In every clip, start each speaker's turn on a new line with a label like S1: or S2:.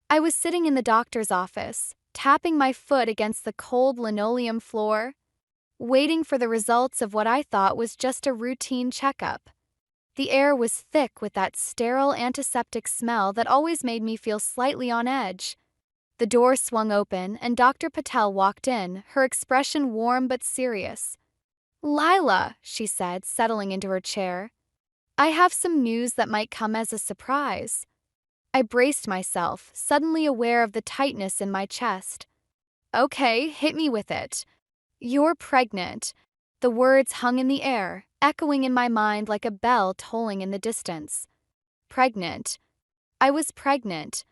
S1: I was sitting in the doctor's office, tapping my foot against the cold linoleum floor, waiting for the results of what I thought was just a routine checkup. The air was thick with that sterile antiseptic smell that always made me feel slightly on edge. The door swung open and Dr. Patel walked in, her expression warm but serious. "Lila," she said, settling into her chair, "I have some news that might come as a surprise." I braced myself, suddenly aware of the tightness in my chest. "Okay, hit me with it." "You're pregnant." The words hung in the air, echoing in my mind like a bell tolling in the distance. Pregnant. I was pregnant.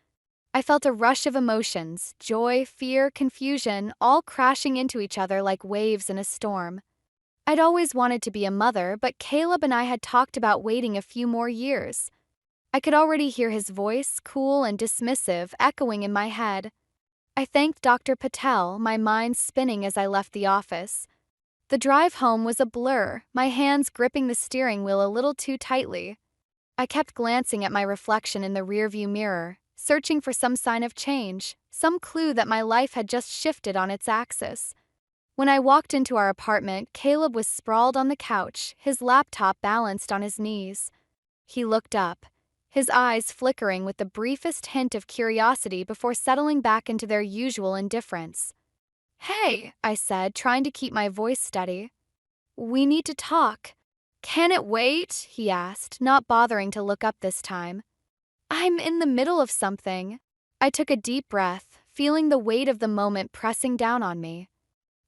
S1: I felt a rush of emotions, joy, fear, confusion, all crashing into each other like waves in a storm. I'd always wanted to be a mother, but Caleb and I had talked about waiting a few more years. I could already hear his voice, cool and dismissive, echoing in my head. I thanked Dr. Patel, my mind spinning as I left the office. The drive home was a blur, my hands gripping the steering wheel a little too tightly. I kept glancing at my reflection in the rearview mirror, searching for some sign of change, some clue that my life had just shifted on its axis. When I walked into our apartment, Caleb was sprawled on the couch, his laptop balanced on his knees. He looked up, his eyes flickering with the briefest hint of curiosity before settling back into their usual indifference. "Hey," I said, trying to keep my voice steady. "We need to talk." "Can it wait?" he asked, not bothering to look up this time. "I'm in the middle of something." I took a deep breath, feeling the weight of the moment pressing down on me.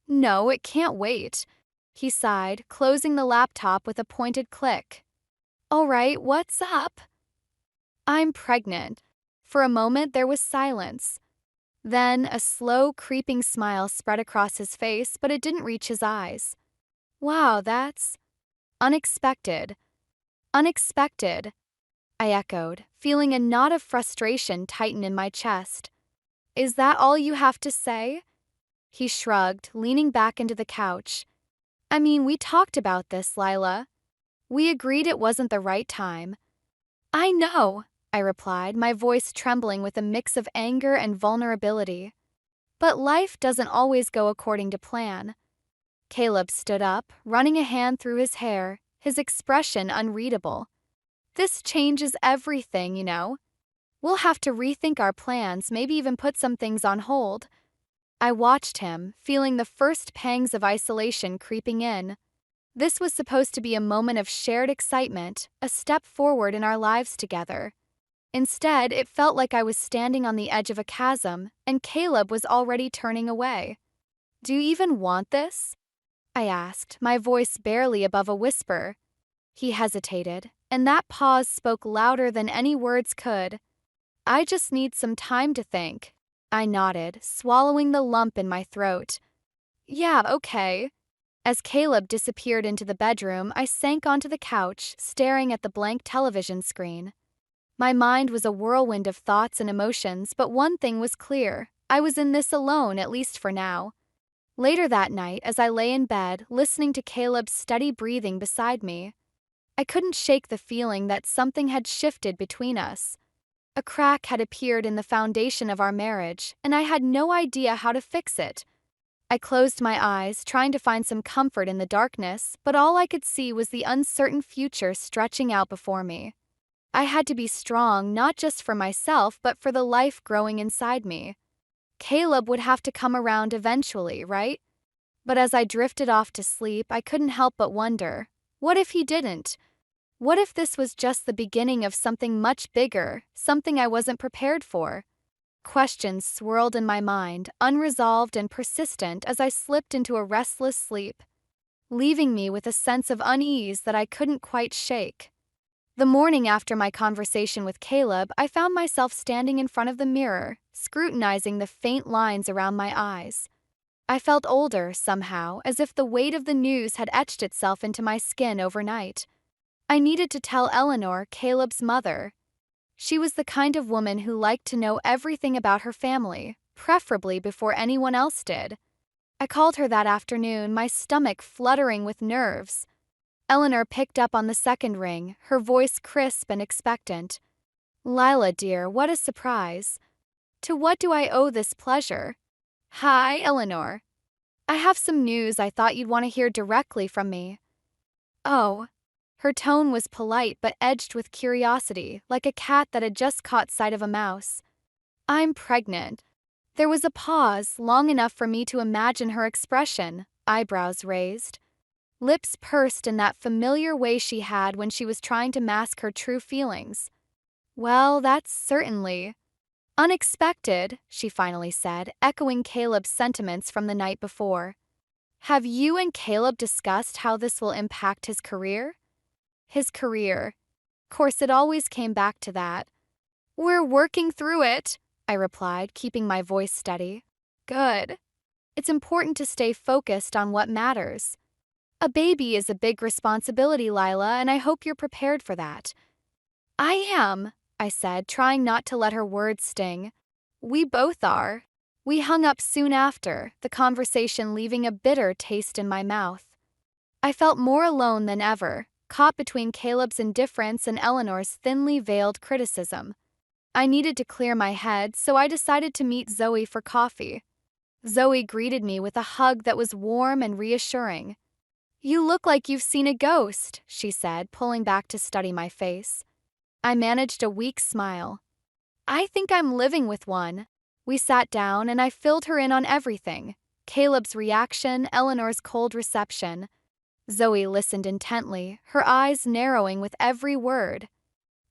S1: "No, it can't wait," he sighed, closing the laptop with a pointed click. "All right, what's up?" "I'm pregnant." For a moment there was silence. Then a slow, creeping smile spread across his face, but it didn't reach his eyes. "Wow, that's unexpected." "Unexpected," I echoed, feeling a knot of frustration tighten in my chest. "Is that all you have to say?" He shrugged, leaning back into the couch. "I mean, we talked about this, Lila. We agreed it wasn't the right time." "I know," I replied, my voice trembling with a mix of anger and vulnerability. "But life doesn't always go according to plan." Caleb stood up, running a hand through his hair, his expression unreadable. "This changes everything, you know. We'll have to rethink our plans, maybe even put some things on hold." I watched him, feeling the first pangs of isolation creeping in. This was supposed to be a moment of shared excitement, a step forward in our lives together. Instead, it felt like I was standing on the edge of a chasm, and Caleb was already turning away. "Do you even want this?" I asked, my voice barely above a whisper. He hesitated, and that pause spoke louder than any words could. "I just need some time to think." I nodded, swallowing the lump in my throat. "Yeah, okay." As Caleb disappeared into the bedroom, I sank onto the couch, staring at the blank television screen. My mind was a whirlwind of thoughts and emotions, but one thing was clear. I was in this alone, at least for now. Later that night, as I lay in bed, listening to Caleb's steady breathing beside me, I couldn't shake the feeling that something had shifted between us. A crack had appeared in the foundation of our marriage, and I had no idea how to fix it. I closed my eyes, trying to find some comfort in the darkness, but all I could see was the uncertain future stretching out before me. I had to be strong, not just for myself, but for the life growing inside me. Caleb would have to come around eventually, right? But as I drifted off to sleep, I couldn't help but wonder, what if he didn't? What if this was just the beginning of something much bigger, something I wasn't prepared for? Questions swirled in my mind, unresolved and persistent as I slipped into a restless sleep, leaving me with a sense of unease that I couldn't quite shake. The morning after my conversation with Caleb, I found myself standing in front of the mirror, scrutinizing the faint lines around my eyes. I felt older, somehow, as if the weight of the news had etched itself into my skin overnight. I needed to tell Eleanor, Caleb's mother. She was the kind of woman who liked to know everything about her family, preferably before anyone else did. I called her that afternoon, my stomach fluttering with nerves. Eleanor picked up on the second ring, her voice crisp and expectant. "Lila, dear, what a surprise." To what do I owe this pleasure? Hi, Eleanor. I have some news I thought you'd want to hear directly from me. Oh. Her tone was polite but edged with curiosity, like a cat that had just caught sight of a mouse. I'm pregnant. There was a pause, long enough for me to imagine her expression, eyebrows raised. Lips pursed in that familiar way she had when she was trying to mask her true feelings. Well, that's certainly unexpected, she finally said, echoing Caleb's sentiments from the night before. Have you and Caleb discussed how this will impact his career? His career. Of course, it always came back to that. We're working through it, I replied, keeping my voice steady. Good. It's important to stay focused on what matters. A baby is a big responsibility, Lila, and I hope you're prepared for that. I am, I said, trying not to let her words sting. We both are. We hung up soon after, the conversation leaving a bitter taste in my mouth. I felt more alone than ever, caught between Caleb's indifference and Eleanor's thinly veiled criticism. I needed to clear my head, so I decided to meet Zoe for coffee. Zoe greeted me with a hug that was warm and reassuring. You look like you've seen a ghost, she said, pulling back to study my face. I managed a weak smile. I think I'm living with one. We sat down and I filled her in on everything. Caleb's reaction, Eleanor's cold reception. Zoe listened intently, her eyes narrowing with every word.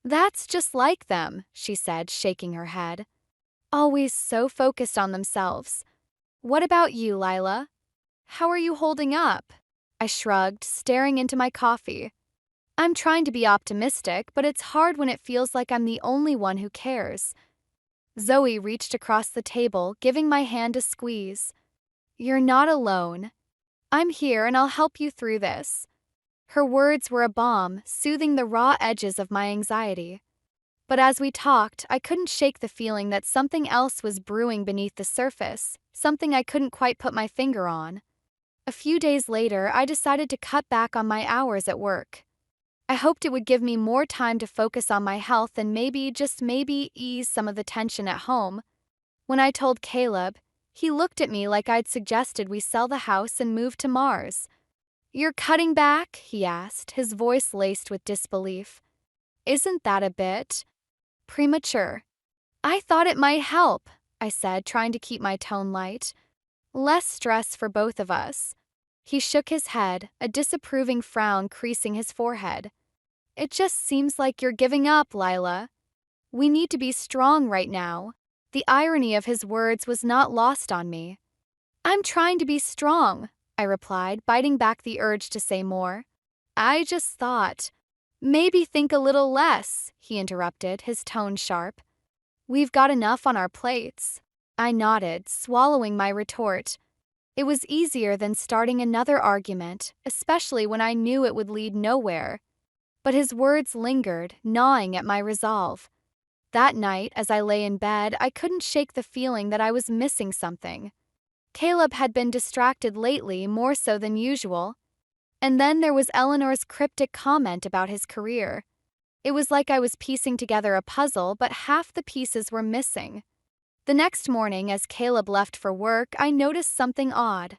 S1: That's just like them, she said, shaking her head. Always so focused on themselves. What about you, Lila? How are you holding up? I shrugged, staring into my coffee. I'm trying to be optimistic, but it's hard when it feels like I'm the only one who cares. Zoe reached across the table, giving my hand a squeeze. You're not alone. I'm here and I'll help you through this. Her words were a balm, soothing the raw edges of my anxiety. But as we talked, I couldn't shake the feeling that something else was brewing beneath the surface, something I couldn't quite put my finger on. A few days later, I decided to cut back on my hours at work. I hoped it would give me more time to focus on my health and maybe, just maybe, ease some of the tension at home. When I told Caleb, he looked at me like I'd suggested we sell the house and move to Mars. You're cutting back? He asked, his voice laced with disbelief. Isn't that a bit premature? I thought it might help, I said, trying to keep my tone light. Less stress for both of us. He shook his head, a disapproving frown creasing his forehead. It just seems like you're giving up, Lila. We need to be strong right now. The irony of his words was not lost on me. I'm trying to be strong, I replied, biting back the urge to say more. I just thought. Maybe think a little less, he interrupted, his tone sharp. We've got enough on our plates. I nodded, swallowing my retort. It was easier than starting another argument, especially when I knew it would lead nowhere. But his words lingered, gnawing at my resolve. That night, as I lay in bed, I couldn't shake the feeling that I was missing something. Caleb had been distracted lately, more so than usual. And then there was Eleanor's cryptic comment about his career. It was like I was piecing together a puzzle, but half the pieces were missing. The next morning, as Caleb left for work, I noticed something odd.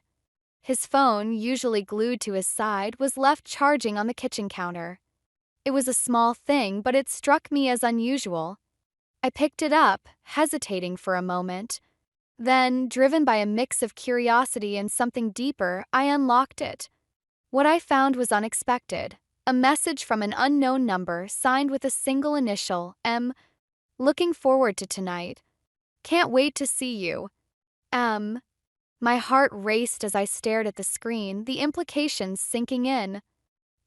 S1: His phone, usually glued to his side, was left charging on the kitchen counter. It was a small thing, but it struck me as unusual. I picked it up, hesitating for a moment. Then, driven by a mix of curiosity and something deeper, I unlocked it. What I found was unexpected. A message from an unknown number, signed with a single initial, M. Looking forward to tonight. Can't wait to see you. M. My heart raced as I stared at the screen, the implications sinking in.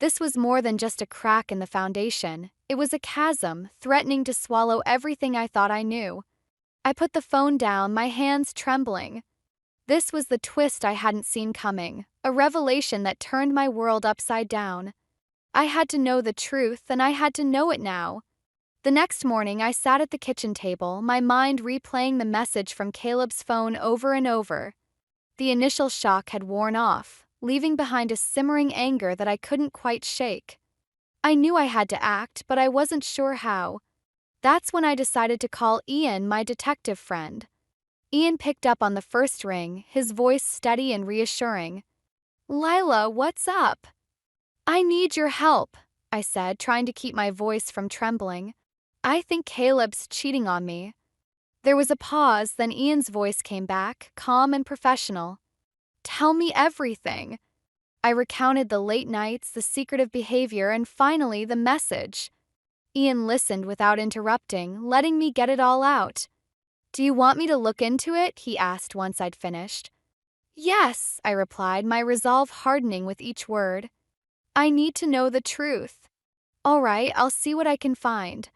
S1: This was more than just a crack in the foundation. It was a chasm, threatening to swallow everything I thought I knew. I put the phone down, my hands trembling. This was the twist I hadn't seen coming, a revelation that turned my world upside down. I had to know the truth, and I had to know it now. The next morning, I sat at the kitchen table, my mind replaying the message from Caleb's phone over and over. The initial shock had worn off, leaving behind a simmering anger that I couldn't quite shake. I knew I had to act, but I wasn't sure how. That's when I decided to call Ian, my detective friend. Ian picked up on the first ring, his voice steady and reassuring. Lila, what's up? I need your help, I said, trying to keep my voice from trembling. I think Caleb's cheating on me. There was a pause, then Ian's voice came back, calm and professional. Tell me everything. I recounted the late nights, the secretive behavior, and finally the message. Ian listened without interrupting, letting me get it all out. Do you want me to look into it? He asked once I'd finished. Yes, I replied, my resolve hardening with each word. I need to know the truth. All right, I'll see what I can find.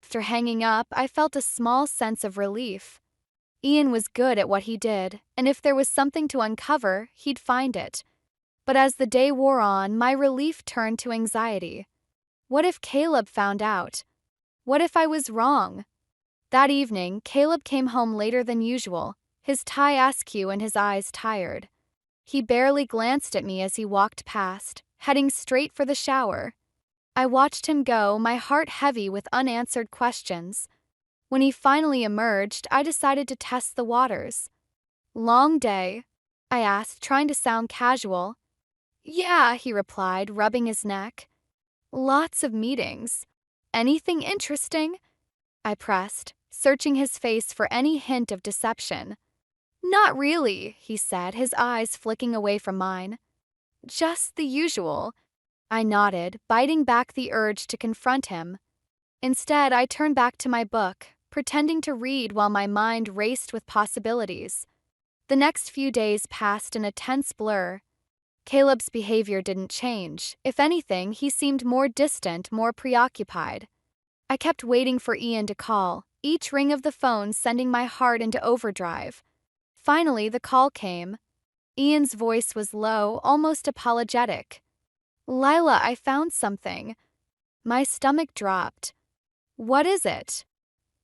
S1: After hanging up, I felt a small sense of relief. Ian was good at what he did, and if there was something to uncover, he'd find it. But as the day wore on, my relief turned to anxiety. What if Caleb found out? What if I was wrong? That evening, Caleb came home later than usual, his tie askew and his eyes tired. He barely glanced at me as he walked past, heading straight for the shower. I watched him go, my heart heavy with unanswered questions. When he finally emerged, I decided to test the waters. Long day? I asked, trying to sound casual. Yeah, he replied, rubbing his neck. Lots of meetings. Anything interesting? I pressed, searching his face for any hint of deception. Not really, he said, his eyes flicking away from mine. Just the usual. I nodded, biting back the urge to confront him. Instead, I turned back to my book, pretending to read while my mind raced with possibilities. The next few days passed in a tense blur. Caleb's behavior didn't change. If anything, he seemed more distant, more preoccupied. I kept waiting for Ian to call, each ring of the phone sending my heart into overdrive. Finally, the call came. Ian's voice was low, almost apologetic. Lila, I found something. My stomach dropped. What is it?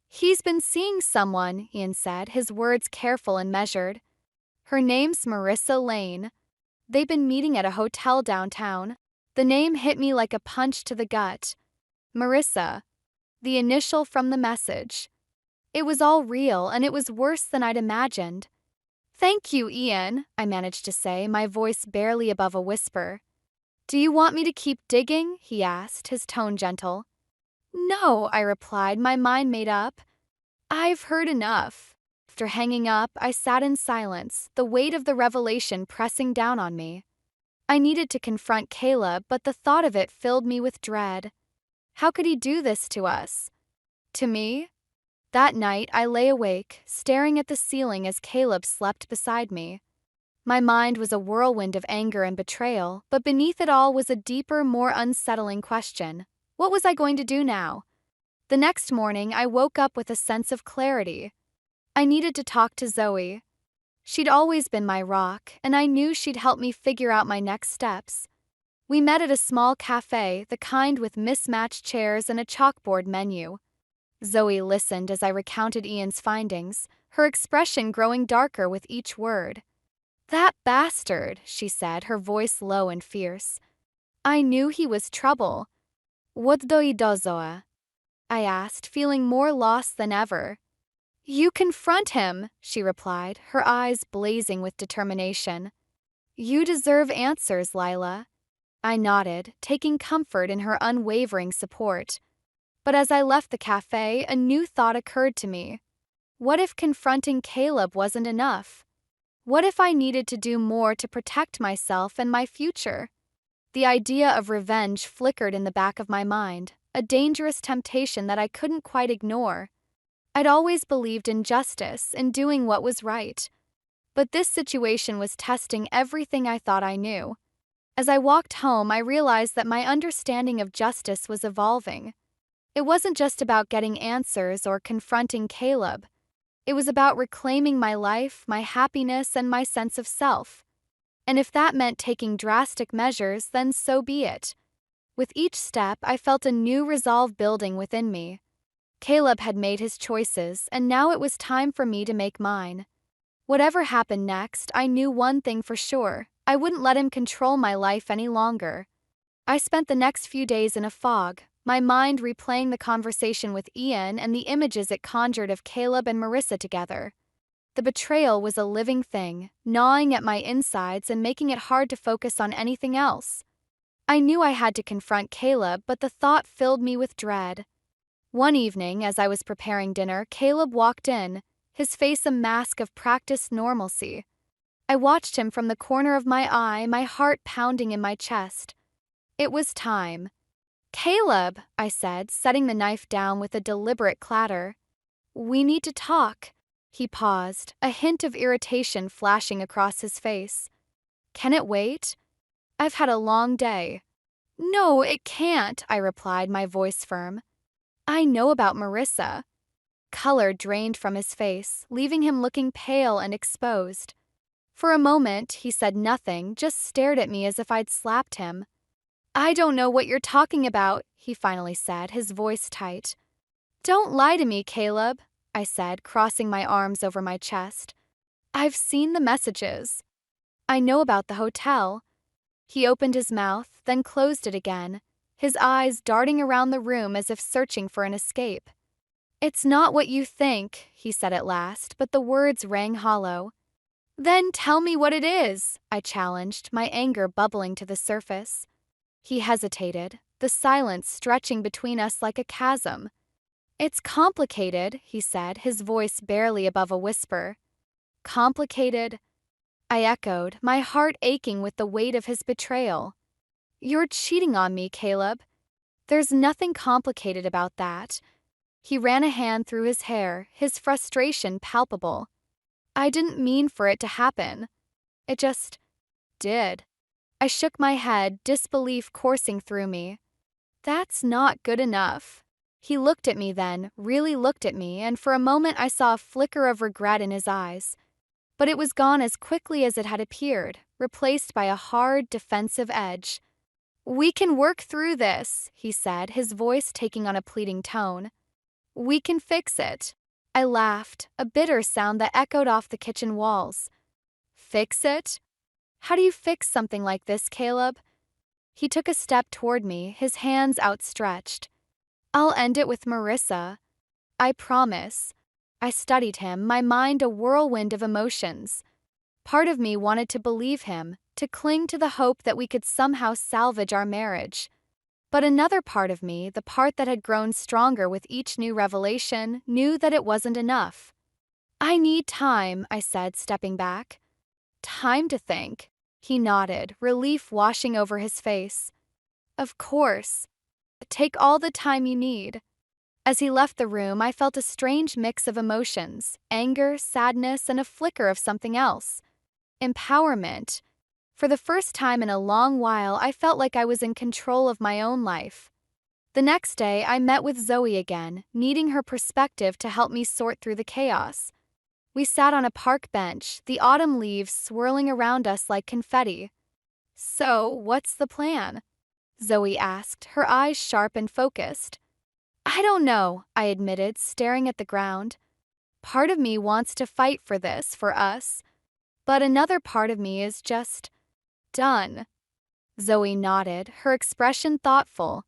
S1: He's been seeing someone, Ian said, his words careful and measured. Her name's Marissa Lane. They've been meeting at a hotel downtown. The name hit me like a punch to the gut. Marissa. The initial from the message. It was all real, and it was worse than I'd imagined. Thank you, Ian, I managed to say, my voice barely above a whisper. Do you want me to keep digging? He asked, his tone gentle. No, I replied, my mind made up. I've heard enough. After hanging up, I sat in silence, the weight of the revelation pressing down on me. I needed to confront Caleb, but the thought of it filled me with dread. How could he do this to us? To me? That night, I lay awake, staring at the ceiling as Caleb slept beside me. My mind was a whirlwind of anger and betrayal, but beneath it all was a deeper, more unsettling question. What was I going to do now? The next morning, I woke up with a sense of clarity. I needed to talk to Zoe. She'd always been my rock, and I knew she'd help me figure out my next steps. We met at a small cafe, the kind with mismatched chairs and a chalkboard menu. Zoe listened as I recounted Ian's findings, her expression growing darker with each word. That bastard, she said, her voice low and fierce. I knew he was trouble. What do you do, Zoe? I asked, feeling more lost than ever. You confront him, she replied, her eyes blazing with determination. You deserve answers, Lila. I nodded, taking comfort in her unwavering support. But as I left the cafe, a new thought occurred to me. What if confronting Caleb wasn't enough? What if I needed to do more to protect myself and my future? The idea of revenge flickered in the back of my mind, a dangerous temptation that I couldn't quite ignore. I'd always believed in justice, in doing what was right. But this situation was testing everything I thought I knew. As I walked home, I realized that my understanding of justice was evolving. It wasn't just about getting answers or confronting Caleb. It was about reclaiming my life, my happiness, and my sense of self. And if that meant taking drastic measures, then so be it. With each step, I felt a new resolve building within me. Caleb had made his choices, and now it was time for me to make mine. Whatever happened next, I knew one thing for sure. I wouldn't let him control my life any longer. I spent the next few days in a fog, my mind replaying the conversation with Ian and the images it conjured of Caleb and Marissa together. The betrayal was a living thing, gnawing at my insides and making it hard to focus on anything else. I knew I had to confront Caleb, but the thought filled me with dread. One evening, as I was preparing dinner, Caleb walked in, his face a mask of practiced normalcy. I watched him from the corner of my eye, my heart pounding in my chest. It was time. "Caleb," I said, setting the knife down with a deliberate clatter. "We need to talk." He paused, a hint of irritation flashing across his face. "Can it wait? I've had a long day." "No, it can't," I replied, my voice firm. "I know about Marissa." Color drained from his face, leaving him looking pale and exposed. For a moment, he said nothing, just stared at me as if I'd slapped him. "I don't know what you're talking about," he finally said, his voice tight. "Don't lie to me, Caleb," I said, crossing my arms over my chest. "I've seen the messages. I know about the hotel." He opened his mouth, then closed it again, his eyes darting around the room as if searching for an escape. "It's not what you think," he said at last, but the words rang hollow. "Then tell me what it is," I challenged, my anger bubbling to the surface. He hesitated, the silence stretching between us like a chasm. "It's complicated," he said, his voice barely above a whisper. "Complicated?" I echoed, my heart aching with the weight of his betrayal. "You're cheating on me, Caleb. There's nothing complicated about that." He ran a hand through his hair, his frustration palpable. "I didn't mean for it to happen. It just did." I shook my head, disbelief coursing through me. "That's not good enough." He looked at me then, really looked at me, and for a moment I saw a flicker of regret in his eyes. But it was gone as quickly as it had appeared, replaced by a hard, defensive edge. "We can work through this," he said, his voice taking on a pleading tone. "We can fix it." I laughed, a bitter sound that echoed off the kitchen walls. "Fix it? How do you fix something like this, Caleb?" He took a step toward me, his hands outstretched. "I'll end it with Marissa. I promise." I studied him, my mind a whirlwind of emotions. Part of me wanted to believe him, to cling to the hope that we could somehow salvage our marriage. But another part of me, the part that had grown stronger with each new revelation, knew that it wasn't enough. "I need time," I said, stepping back. "Time to think." He nodded, relief washing over his face. "Of course. Take all the time you need." As he left the room, I felt a strange mix of emotions, anger, sadness, and a flicker of something else. Empowerment. For the first time in a long while, I felt like I was in control of my own life. The next day, I met with Zoe again, needing her perspective to help me sort through the chaos. We sat on a park bench, the autumn leaves swirling around us like confetti. "So, what's the plan?" Zoe asked, her eyes sharp and focused. "I don't know," I admitted, staring at the ground. "Part of me wants to fight for this, for us. But another part of me is just done." Zoe nodded, her expression thoughtful.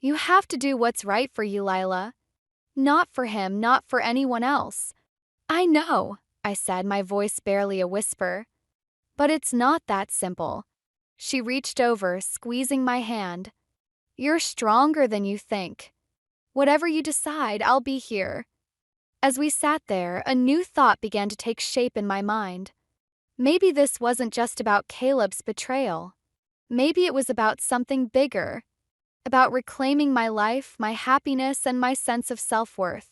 S1: "You have to do what's right for you, Lila. Not for him, not for anyone else." "I know," I said, my voice barely a whisper. "But it's not that simple." She reached over, squeezing my hand. "You're stronger than you think. Whatever you decide, I'll be here." As we sat there, a new thought began to take shape in my mind. Maybe this wasn't just about Caleb's betrayal. Maybe it was about something bigger. About reclaiming my life, my happiness, and my sense of self-worth.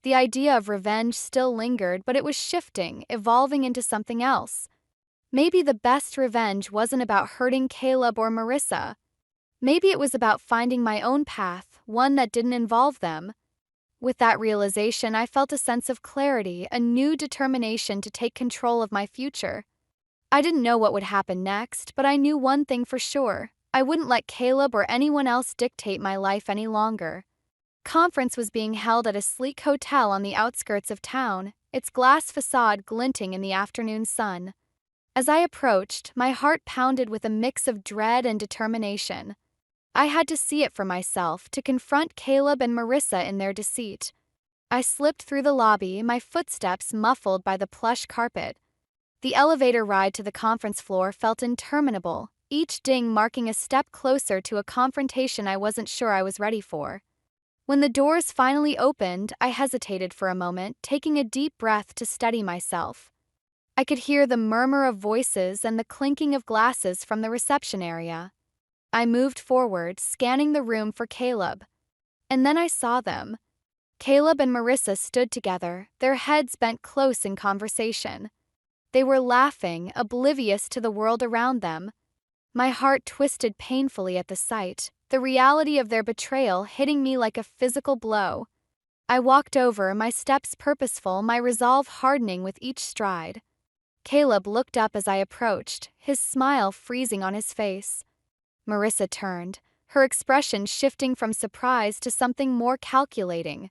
S1: The idea of revenge still lingered, but it was shifting, evolving into something else. Maybe the best revenge wasn't about hurting Caleb or Marissa. Maybe it was about finding my own path, one that didn't involve them. With that realization, I felt a sense of clarity, a new determination to take control of my future. I didn't know what would happen next, but I knew one thing for sure. I wouldn't let Caleb or anyone else dictate my life any longer. Conference was being held at a sleek hotel on the outskirts of town, its glass facade glinting in the afternoon sun. As I approached, my heart pounded with a mix of dread and determination. I had to see it for myself, to confront Caleb and Marissa in their deceit. I slipped through the lobby, my footsteps muffled by the plush carpet. The elevator ride to the conference floor felt interminable, each ding marking a step closer to a confrontation I wasn't sure I was ready for. When the doors finally opened, I hesitated for a moment, taking a deep breath to steady myself. I could hear the murmur of voices and the clinking of glasses from the reception area. I moved forward, scanning the room for Caleb. And then I saw them. Caleb and Marissa stood together, their heads bent close in conversation. They were laughing, oblivious to the world around them. My heart twisted painfully at the sight, the reality of their betrayal hitting me like a physical blow. I walked over, my steps purposeful, my resolve hardening with each stride. Caleb looked up as I approached, his smile freezing on his face. Marissa turned, her expression shifting from surprise to something more calculating.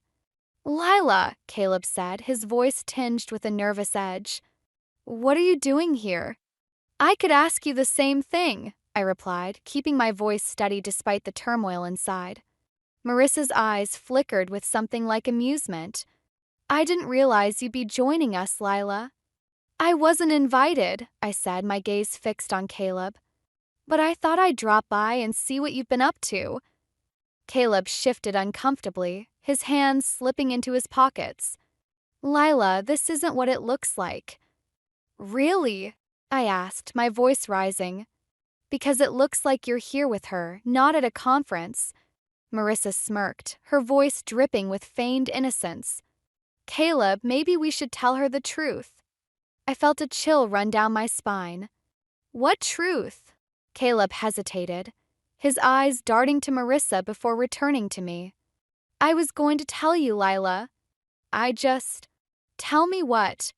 S1: "Lila," Caleb said, his voice tinged with a nervous edge. "What are you doing here?" "I could ask you the same thing," I replied, keeping my voice steady despite the turmoil inside. Marissa's eyes flickered with something like amusement. "I didn't realize you'd be joining us, Lila." "I wasn't invited," I said, my gaze fixed on Caleb. "But I thought I'd drop by and see what you've been up to." Caleb shifted uncomfortably, his hands slipping into his pockets. "Lila, this isn't what it looks like." "Really?" I asked, my voice rising. "Because it looks like you're here with her, not at a conference." Marissa smirked, her voice dripping with feigned innocence. "Caleb, maybe we should tell her the truth." I felt a chill run down my spine. "What truth?" Caleb hesitated, his eyes darting to Marissa before returning to me. "I was going to tell you, Lila. Tell me what?"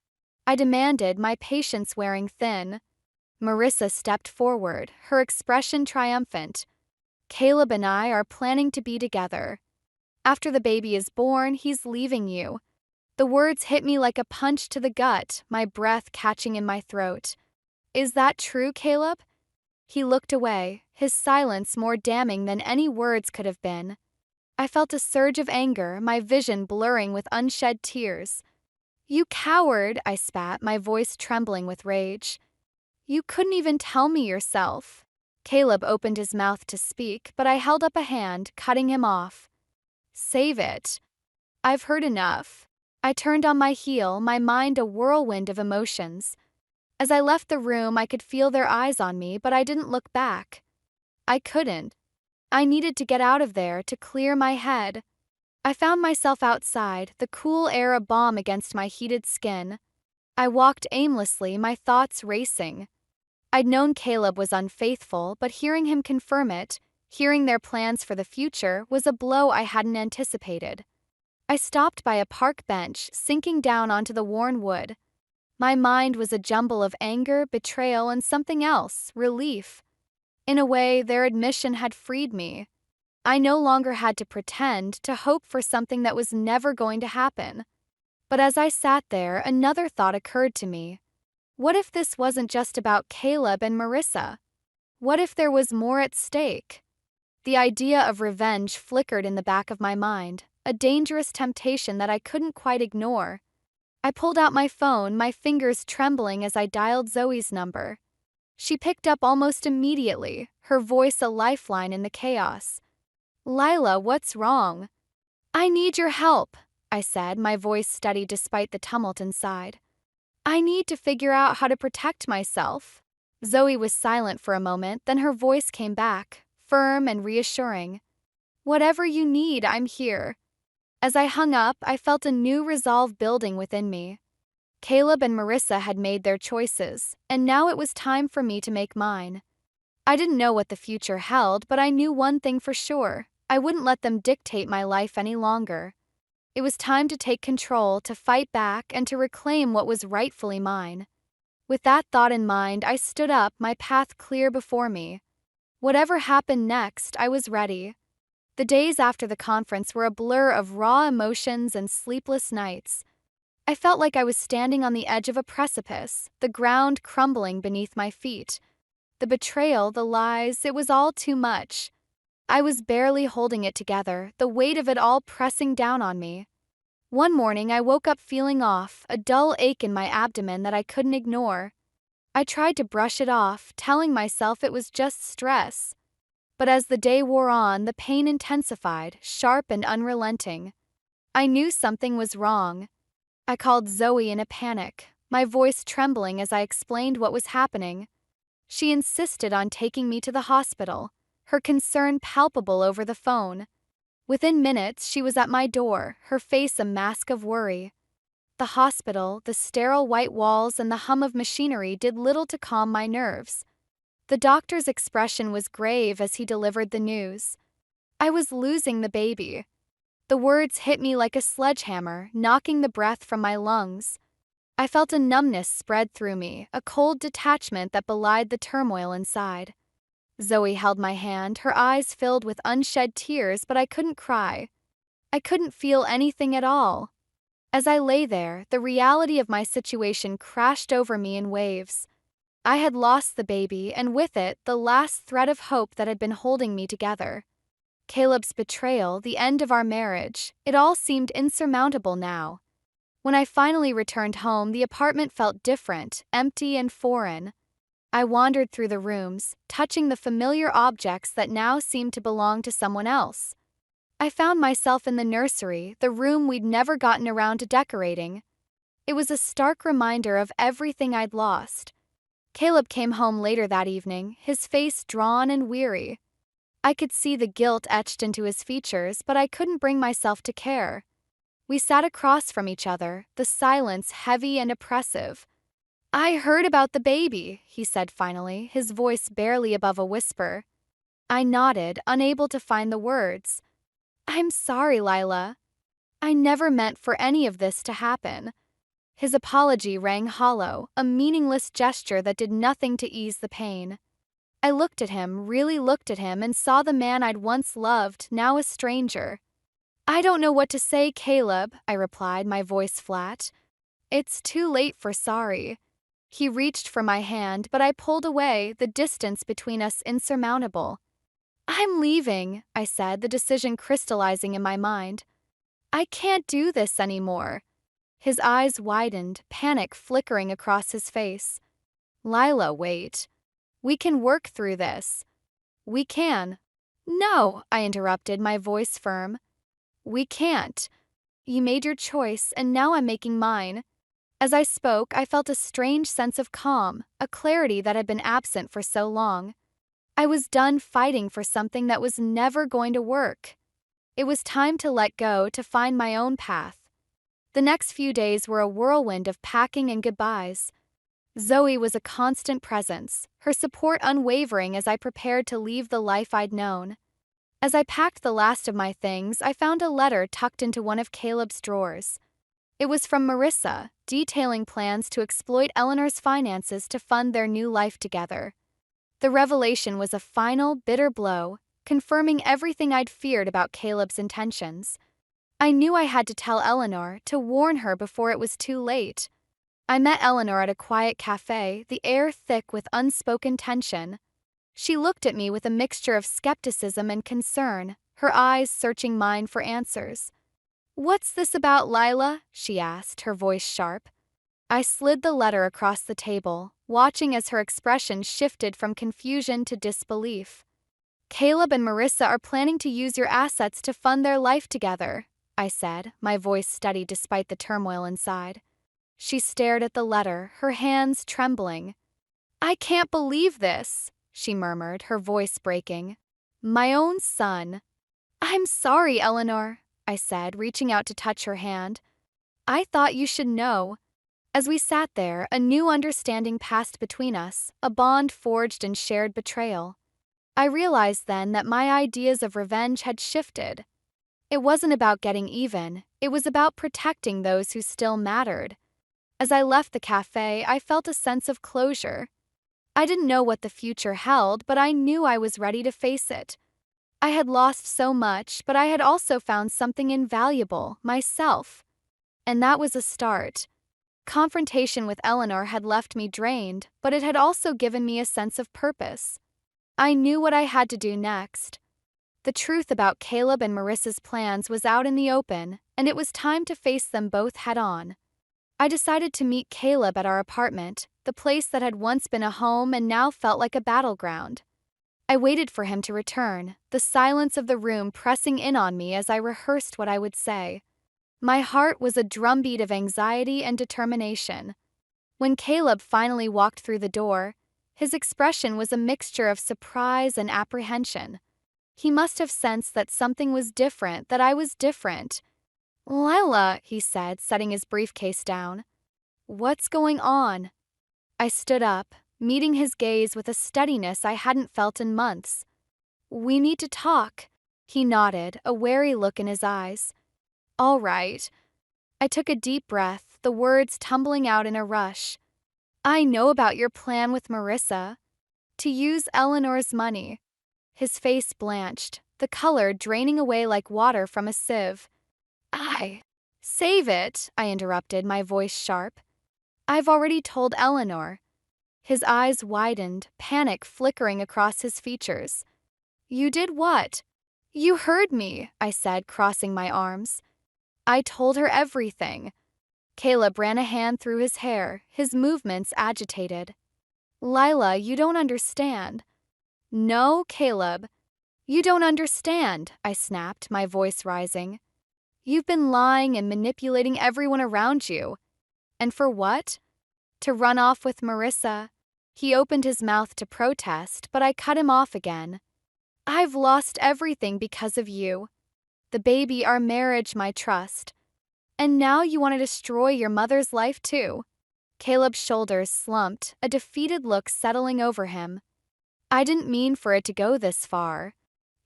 S1: I demanded, my patience wearing thin. Marissa stepped forward, her expression triumphant. "Caleb and I are planning to be together. After the baby is born, he's leaving you." The words hit me like a punch to the gut, my breath catching in my throat. "Is that true, Caleb?" He looked away, his silence more damning than any words could have been. I felt a surge of anger, my vision blurring with unshed tears. "You coward," I spat, my voice trembling with rage. "You couldn't even tell me yourself." Caleb opened his mouth to speak, but I held up a hand, cutting him off. "Save it. I've heard enough." I turned on my heel, my mind a whirlwind of emotions. As I left the room, I could feel their eyes on me, but I didn't look back. I couldn't. I needed to get out of there, to clear my head. I found myself outside, the cool air a balm against my heated skin. I walked aimlessly, my thoughts racing. I'd known Caleb was unfaithful, but hearing him confirm it, hearing their plans for the future, was a blow I hadn't anticipated. I stopped by a park bench, sinking down onto the worn wood. My mind was a jumble of anger, betrayal, and something else, relief. In a way, their admission had freed me. I no longer had to pretend, to hope for something that was never going to happen. But as I sat there, another thought occurred to me. What if this wasn't just about Caleb and Marissa? What if there was more at stake? The idea of revenge flickered in the back of my mind, a dangerous temptation that I couldn't quite ignore. I pulled out my phone, my fingers trembling as I dialed Zoe's number. She picked up almost immediately, her voice a lifeline in the chaos. "Lila, what's wrong?" "I need your help," I said, my voice steady despite the tumult inside. "I need to figure out how to protect myself." Zoe was silent for a moment, then her voice came back, firm and reassuring. "Whatever you need, I'm here." As I hung up, I felt a new resolve building within me. Caleb and Marissa had made their choices, and now it was time for me to make mine. I didn't know what the future held, but I knew one thing for sure. I wouldn't let them dictate my life any longer. It was time to take control, to fight back, and to reclaim what was rightfully mine. With that thought in mind, I stood up, my path clear before me. Whatever happened next, I was ready. The days after the conference were a blur of raw emotions and sleepless nights. I felt like I was standing on the edge of a precipice, the ground crumbling beneath my feet. The betrayal, the lies, it was all too much. I was barely holding it together, the weight of it all pressing down on me. One morning I woke up feeling off, a dull ache in my abdomen that I couldn't ignore. I tried to brush it off, telling myself it was just stress. But as the day wore on, the pain intensified, sharp and unrelenting. I knew something was wrong. I called Zoe in a panic, my voice trembling as I explained what was happening. She insisted on taking me to the hospital, her concern palpable over the phone. Within minutes, she was at my door, her face a mask of worry. The hospital, the sterile white walls, and the hum of machinery did little to calm my nerves. The doctor's expression was grave as he delivered the news. I was losing the baby. The words hit me like a sledgehammer, knocking the breath from my lungs. I felt a numbness spread through me, a cold detachment that belied the turmoil inside. Zoe held my hand, her eyes filled with unshed tears, but I couldn't cry. I couldn't feel anything at all. As I lay there, the reality of my situation crashed over me in waves. I had lost the baby, and with it, the last thread of hope that had been holding me together. Caleb's betrayal, the end of our marriage, it all seemed insurmountable now. When I finally returned home, the apartment felt different, empty and foreign. I wandered through the rooms, touching the familiar objects that now seemed to belong to someone else. I found myself in the nursery, the room we'd never gotten around to decorating. It was a stark reminder of everything I'd lost. Caleb came home later that evening, his face drawn and weary. I could see the guilt etched into his features, but I couldn't bring myself to care. We sat across from each other, the silence heavy and oppressive. "I heard about the baby," he said finally, his voice barely above a whisper. I nodded, unable to find the words. "I'm sorry, Lila. I never meant for any of this to happen." His apology rang hollow, a meaningless gesture that did nothing to ease the pain. I looked at him, really looked at him, and saw the man I'd once loved, now a stranger. "I don't know what to say, Caleb," I replied, my voice flat. "It's too late for sorry." He reached for my hand, but I pulled away, the distance between us insurmountable. "I'm leaving," I said, the decision crystallizing in my mind. "I can't do this anymore." His eyes widened, panic flickering across his face. "Lila, wait. We can work through this." "We can." "No," I interrupted, my voice firm. "We can't. You made your choice, and now I'm making mine." As I spoke, I felt a strange sense of calm, a clarity that had been absent for so long. I was done fighting for something that was never going to work. It was time to let go, to find my own path. The next few days were a whirlwind of packing and goodbyes. Zoe was a constant presence, her support unwavering as I prepared to leave the life I'd known. As I packed the last of my things, I found a letter tucked into one of Caleb's drawers. It was from Marissa, detailing plans to exploit Eleanor's finances to fund their new life together. The revelation was a final, bitter blow, confirming everything I'd feared about Caleb's intentions. I knew I had to tell Eleanor, to warn her before it was too late. I met Eleanor at a quiet cafe, the air thick with unspoken tension. She looked at me with a mixture of skepticism and concern, her eyes searching mine for answers. "What's this about, Lila?" she asked, her voice sharp. I slid the letter across the table, watching as her expression shifted from confusion to disbelief. "Caleb and Marissa are planning to use your assets to fund their life together," I said, my voice steady despite the turmoil inside. She stared at the letter, her hands trembling. "I can't believe this," she murmured, her voice breaking. "My own son." "I'm sorry, Eleanor," I said, reaching out to touch her hand. "I thought you should know." As we sat there, a new understanding passed between us, a bond forged in shared betrayal. I realized then that my ideas of revenge had shifted. It wasn't about getting even, it was about protecting those who still mattered. As I left the cafe, I felt a sense of closure. I didn't know what the future held, but I knew I was ready to face it. I had lost so much, but I had also found something invaluable, myself. And that was a start. Confrontation with Eleanor had left me drained, but it had also given me a sense of purpose. I knew what I had to do next. The truth about Caleb and Marissa's plans was out in the open, and it was time to face them both head-on. I decided to meet Caleb at our apartment, the place that had once been a home and now felt like a battleground. I waited for him to return, the silence of the room pressing in on me as I rehearsed what I would say. My heart was a drumbeat of anxiety and determination. When Caleb finally walked through the door, his expression was a mixture of surprise and apprehension. He must have sensed that something was different, that I was different. "Lila," he said, setting his briefcase down. "What's going on?" I stood up, meeting his gaze with a steadiness I hadn't felt in months. "We need to talk." He nodded, a wary look in his eyes. "All right." I took a deep breath, the words tumbling out in a rush. "I know about your plan with Marissa. To use Eleanor's money." His face blanched, the color draining away like water from a sieve. Save it," I interrupted, my voice sharp. "I've already told Eleanor." His eyes widened, panic flickering across his features. "You did what?" "You heard me," I said, crossing my arms. "I told her everything." Caleb ran a hand through his hair, his movements agitated. "Lila, you don't understand." "No, Caleb." "You don't understand," I snapped, my voice rising. "You've been lying and manipulating everyone around you. And for what?" "To run off with Marissa." He opened his mouth to protest, but I cut him off again. "I've lost everything because of you. The baby, our marriage, my trust. And now you want to destroy your mother's life too." Caleb's shoulders slumped, a defeated look settling over him. "I didn't mean for it to go this far.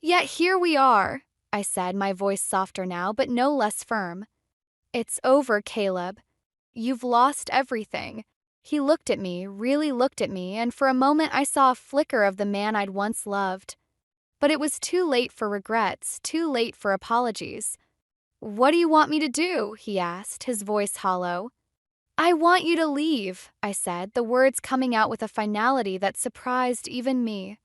S1: Yet here we are," I said, my voice softer now, but no less firm. "It's over, Caleb. You've lost everything." He looked at me, really looked at me, and for a moment I saw a flicker of the man I'd once loved. But it was too late for regrets, too late for apologies. "What do you want me to do?" he asked, his voice hollow. "I want you to leave," I said, the words coming out with a finality that surprised even me.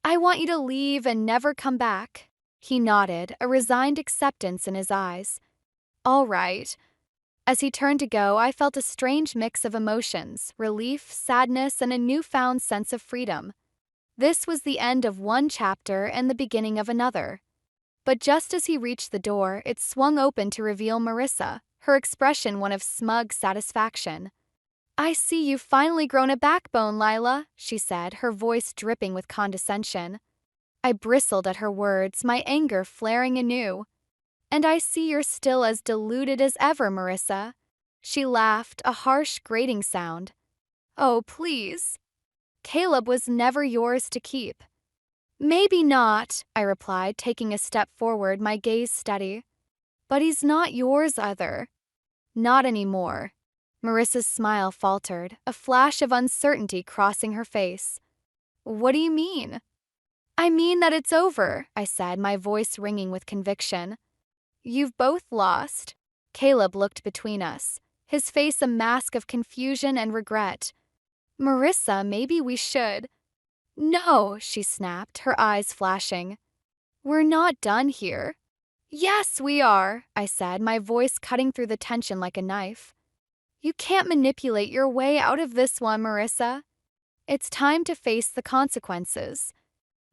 S1: "I want you to leave and never come back." He nodded, a resigned acceptance in his eyes. "All right." As he turned to go, I felt a strange mix of emotions, relief, sadness, and a newfound sense of freedom. This was the end of one chapter and the beginning of another. But just as he reached the door, it swung open to reveal Marissa, her expression one of smug satisfaction. "I see you've finally grown a backbone, Lila," she said, her voice dripping with condescension. I bristled at her words, my anger flaring anew. "And I see you're still as deluded as ever, Marissa." She laughed, a harsh, grating sound. "Oh, please. Caleb was never yours to keep." "Maybe not," I replied, taking a step forward, my gaze steady. "But he's not yours either." "Not anymore." Marissa's smile faltered, a flash of uncertainty crossing her face. "What do you mean?" "I mean that it's over," I said, my voice ringing with conviction. "You've both lost." Caleb looked between us, his face a mask of confusion and regret. "Marissa, maybe we should." "No," she snapped, her eyes flashing. "We're not done here." "Yes, we are," I said, my voice cutting through the tension like a knife. "You can't manipulate your way out of this one, Marissa. It's time to face the consequences."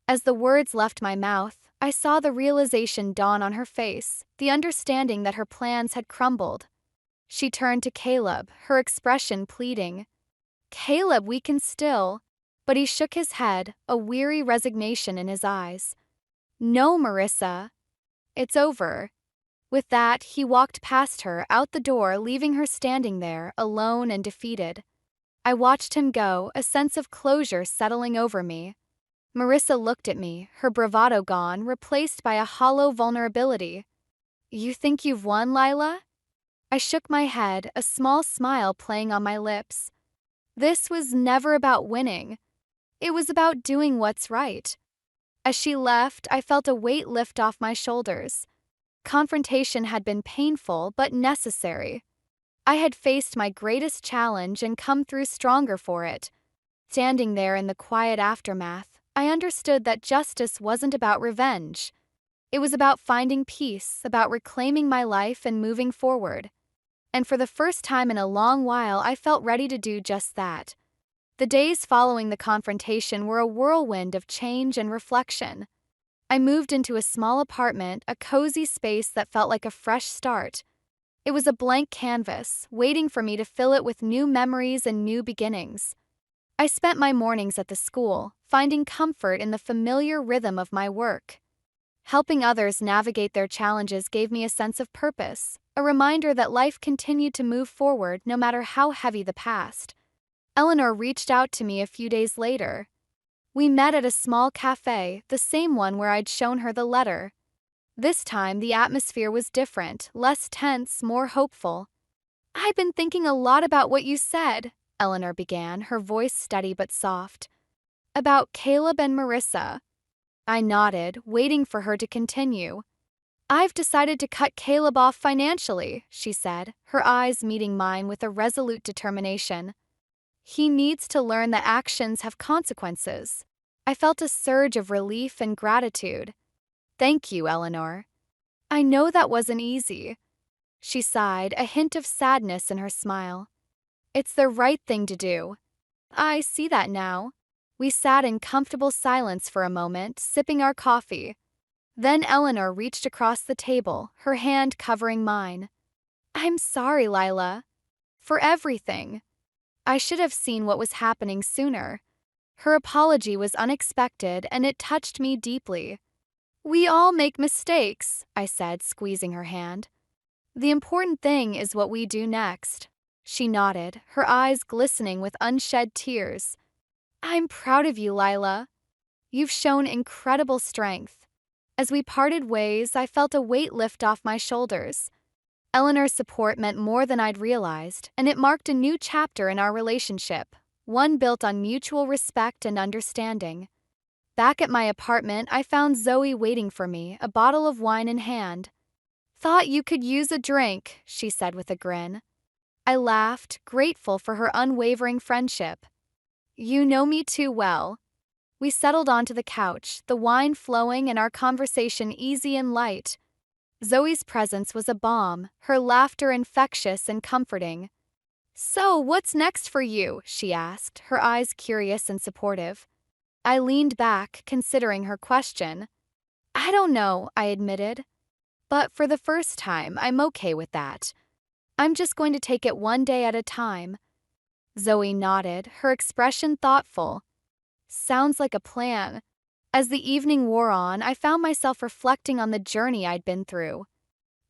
S1: As the words left my mouth, I saw the realization dawn on her face, the understanding that her plans had crumbled. She turned to Caleb, her expression pleading. "Caleb, we can still." But he shook his head, a weary resignation in his eyes. "No, Marissa. It's over." With that, he walked past her, out the door, leaving her standing there, alone and defeated. I watched him go, a sense of closure settling over me. Marissa looked at me, her bravado gone, replaced by a hollow vulnerability. "You think you've won, Lila?" I shook my head, a small smile playing on my lips. This was never about winning. It was about doing what's right. As she left, I felt a weight lift off my shoulders. Confrontation had been painful but necessary. I had faced my greatest challenge and come through stronger for it. Standing there in the quiet aftermath, I understood that justice wasn't about revenge. It was about finding peace, about reclaiming my life and moving forward. And for the first time in a long while, I felt ready to do just that. The days following the confrontation were a whirlwind of change and reflection. I moved into a small apartment, a cozy space that felt like a fresh start. It was a blank canvas, waiting for me to fill it with new memories and new beginnings. I spent my mornings at the school, finding comfort in the familiar rhythm of my work. Helping others navigate their challenges gave me a sense of purpose, a reminder that life continued to move forward no matter how heavy the past. Eleanor reached out to me a few days later. We met at a small cafe, the same one where I'd shown her the letter. This time, the atmosphere was different, less tense, more hopeful. "I've been thinking a lot about what you said," Eleanor began, her voice steady but soft. "About Caleb and Marissa." I nodded, waiting for her to continue. "I've decided to cut Caleb off financially," she said, her eyes meeting mine with a resolute determination. "He needs to learn that actions have consequences." I felt a surge of relief and gratitude. "Thank you, Eleanor." "I know that wasn't easy." She sighed, a hint of sadness in her smile. "It's the right thing to do." "I see that now." We sat in comfortable silence for a moment, sipping our coffee. Then Eleanor reached across the table, her hand covering mine. "I'm sorry, Lila. For everything. I should have seen what was happening sooner." Her apology was unexpected, and it touched me deeply. "We all make mistakes," I said, squeezing her hand. "The important thing is what we do next." She nodded, her eyes glistening with unshed tears. "I'm proud of you, Lila. You've shown incredible strength." As we parted ways, I felt a weight lift off my shoulders. Eleanor's support meant more than I'd realized, and it marked a new chapter in our relationship, one built on mutual respect and understanding. Back at my apartment, I found Zoe waiting for me, a bottle of wine in hand. "Thought you could use a drink," she said with a grin. I laughed, grateful for her unwavering friendship. "You know me too well." We settled onto the couch, the wine flowing and our conversation easy and light. Zoe's presence was a balm, her laughter infectious and comforting. "So, what's next for you?" she asked, her eyes curious and supportive. I leaned back, considering her question. "I don't know," I admitted. "But for the first time, I'm okay with that. I'm just going to take it one day at a time." Zoe nodded, her expression thoughtful. "Sounds like a plan." As the evening wore on, I found myself reflecting on the journey I'd been through.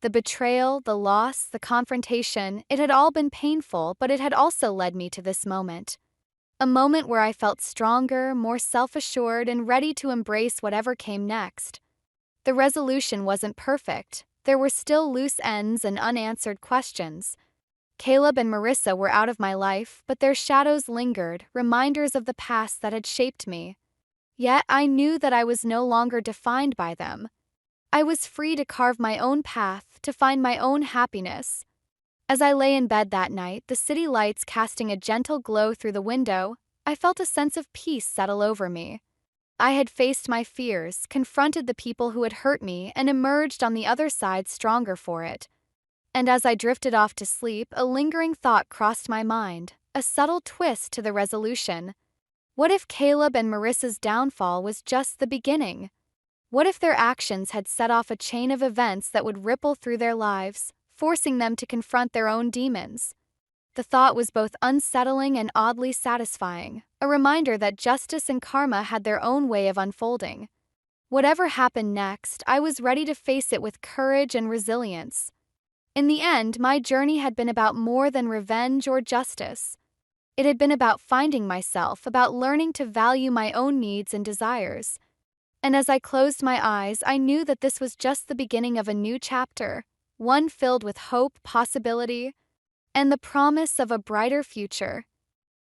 S1: The betrayal, the loss, the confrontation, it had all been painful, but it had also led me to this moment. A moment where I felt stronger, more self-assured, and ready to embrace whatever came next. The resolution wasn't perfect. There were still loose ends and unanswered questions. Caleb and Marissa were out of my life, but their shadows lingered, reminders of the past that had shaped me. Yet I knew that I was no longer defined by them. I was free to carve my own path, to find my own happiness. As I lay in bed that night, the city lights casting a gentle glow through the window, I felt a sense of peace settle over me. I had faced my fears, confronted the people who had hurt me, and emerged on the other side stronger for it. And as I drifted off to sleep, a lingering thought crossed my mind, a subtle twist to the resolution. What if Caleb and Marissa's downfall was just the beginning? What if their actions had set off a chain of events that would ripple through their lives, forcing them to confront their own demons? The thought was both unsettling and oddly satisfying, a reminder that justice and karma had their own way of unfolding. Whatever happened next, I was ready to face it with courage and resilience. In the end, my journey had been about more than revenge or justice. It had been about finding myself, about learning to value my own needs and desires. And as I closed my eyes, I knew that this was just the beginning of a new chapter, one filled with hope, possibility, and the promise of a brighter future.